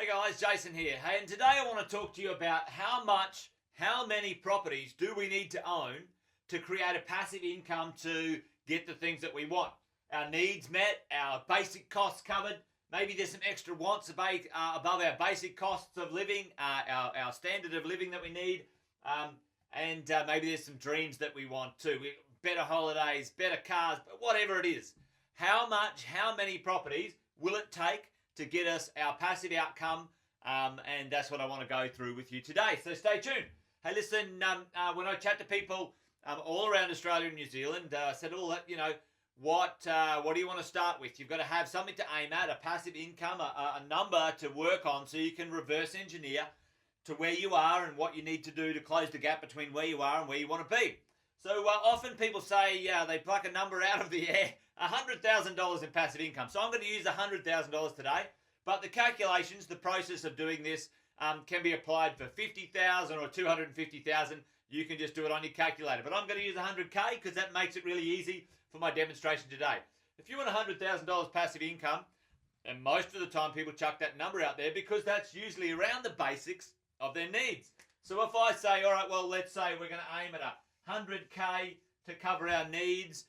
Hey guys, Jason here. Hey, and today I want to talk to you about how many properties do we need to own to create a passive income to get the things that we want? Our needs met, our basic costs covered, maybe there's some extra wants above our basic costs of living, our standard of living that we need, and maybe there's some dreams that we want too. Better holidays, better cars, but whatever it is. How many properties will it take to get us our passive outcome, and that's what I want to go through with you today. So stay tuned. Hey, listen, when I chat to people all around Australia and New Zealand, I said, what do you want to start with? You've got to have something to aim at, a passive income, a number to work on so you can reverse engineer to where you are and what you need to do to close the gap between where you are and where you want to be. So often people say, they pluck a number out of the air, $100,000 in passive income. So I'm going to use $100,000 today, but the calculations, the process of doing this can be applied for $50,000 or $250,000. You can just do it on your calculator, but I'm going to use $100K because that makes it really easy for my demonstration today. If you want $100,000 passive income, and most of the time people chuck that number out there because that's usually around the basics of their needs. So if I say, all right, well, let's say we're going to aim at $100K to cover our needs.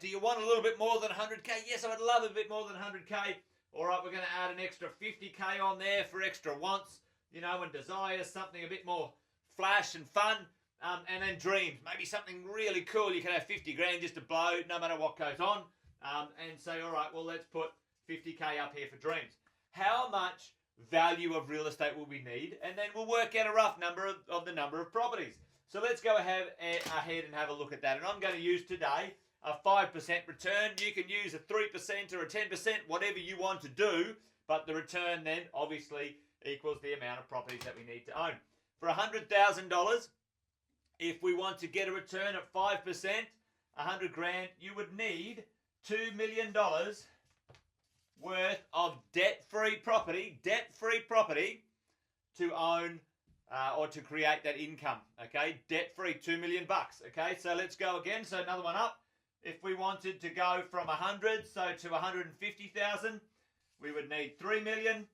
Do you want a little bit more than 100K? Yes, I would love a bit more than 100K. All right, we're going to add an extra 50K on there for extra wants, and desires, something a bit more flash and fun, and then dreams. Maybe something really cool. You can have 50 grand just to blow no matter what goes on, and say, all right, well, let's put 50K up here for dreams. How much value of real estate will we need? And then we'll work out a rough number of the number of properties. So let's go ahead and have a look at that. And I'm going to use today a 5% return. You can use a 3% or a 10%, whatever you want to do. But the return then obviously equals the amount of properties that we need to own. For $100,000, if we want to get a return at 5%, 100 grand, you would need $2 million worth of debt-free property to own or to create that income, okay? Debt-free, $2 million, okay? So let's go again. So another one up. If we wanted to go from 100, so to 150,000, we would need 3 million,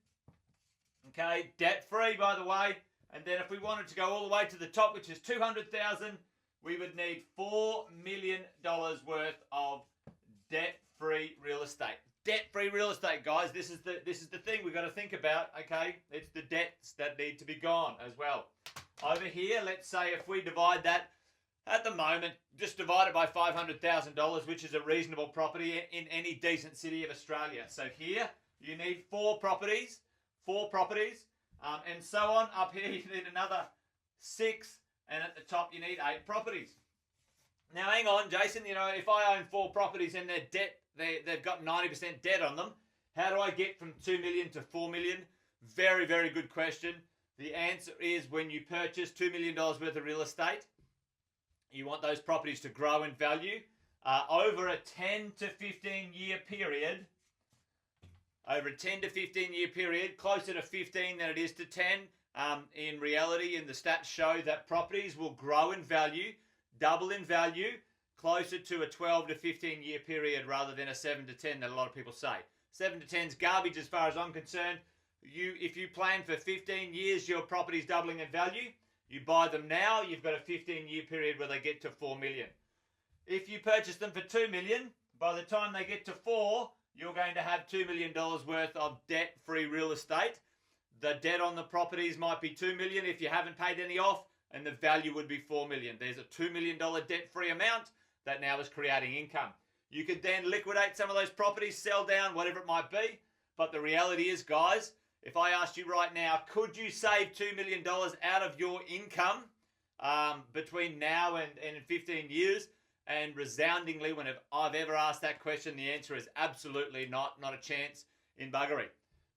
okay? Debt-free, by the way. And then if we wanted to go all the way to the top, which is 200,000, we would need $4 million worth of debt-free real estate. Debt-free real estate, guys. This is the thing we've got to think about, okay? It's the debts that need to be gone as well. Over here, let's say if we divide that, at the moment, just divide it by $500,000, which is a reasonable property in any decent city of Australia. So here, you need four properties, and so on. Up here, you need another 6, and at the top, you need 8 properties. Now, hang on, Jason, if I own 4 properties and they've got 90% debt on them, how do I get from 2 million to 4 million? Very, very good question. The answer is when you purchase $2 million worth of real estate, you want those properties to grow in value over a 10 to 15 year period. Over a 10 to 15 year period, closer to 15 than it is to 10. In reality, and the stats show that properties will grow in value, double in value, closer to a 12 to 15 year period rather than a 7 to 10 that a lot of people say. 7 to 10 is garbage as far as I'm concerned. If you plan for 15 years, your property's doubling in value. You buy them now, you've got a 15 year period where they get to 4 million. If you purchase them for 2 million, by the time they get to 4, you're going to have $2 million worth of debt-free real estate. The debt on the properties might be 2 million if you haven't paid any off, and the value would be 4 million. There's a $2 million debt-free amount that now is creating income. You could then liquidate some of those properties, sell down, whatever it might be. But the reality is, guys, if I asked you right now, could you save $2 million out of your income between now and 15 years? And resoundingly, when I've ever asked that question, the answer is absolutely not a chance in buggery.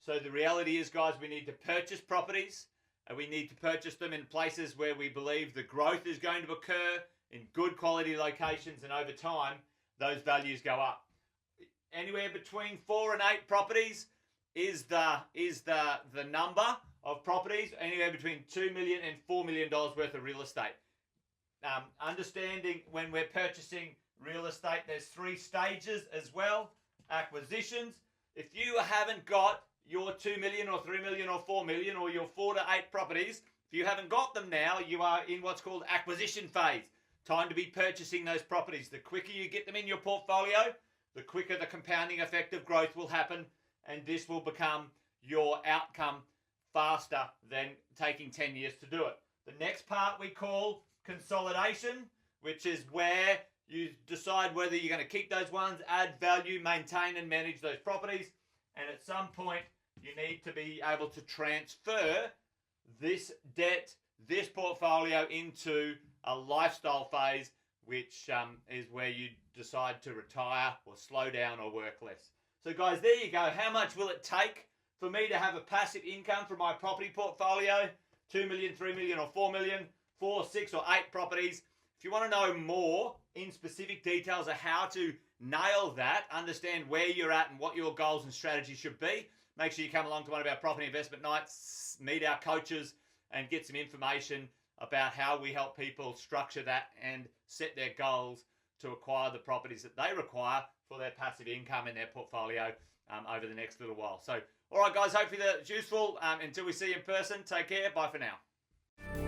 So the reality is, guys, we need to purchase properties, and we need to purchase them in places where we believe the growth is going to occur, in good quality locations, and over time, those values go up. Anywhere between 4 and 8 properties is the number of properties, anywhere between $2 million and $4 million worth of real estate. Understanding when we're purchasing real estate, there's 3 stages as well. Acquisitions. If you haven't got your 2 million or 3 million or 4 million or your 4 to 8 properties, if you haven't got them now, you are in what's called acquisition phase. Time to be purchasing those properties. The quicker you get them in your portfolio, the quicker the compounding effect of growth will happen, and this will become your outcome faster than taking 10 years to do it. The next part we call consolidation, which is where you decide whether you're going to keep those ones, add value, maintain and manage those properties, and at some point you need to be able to transfer this debt, this portfolio into a lifestyle phase, which is where you decide to retire or slow down or work less. So guys, there you go. How much will it take for me to have a passive income from my property portfolio? 2 million, 3 million or 4 million, 4, 6 or 8 properties. If you want to know more in specific details of how to nail that, understand where you're at and what your goals and strategies should be, make sure you come along to one of our property investment nights, meet our coaches and get some information about how we help people structure that and set their goals to acquire the properties that they require for their passive income in their portfolio over the next little while. So, all right, guys, hopefully that's useful. Until we see you in person, take care. Bye for now.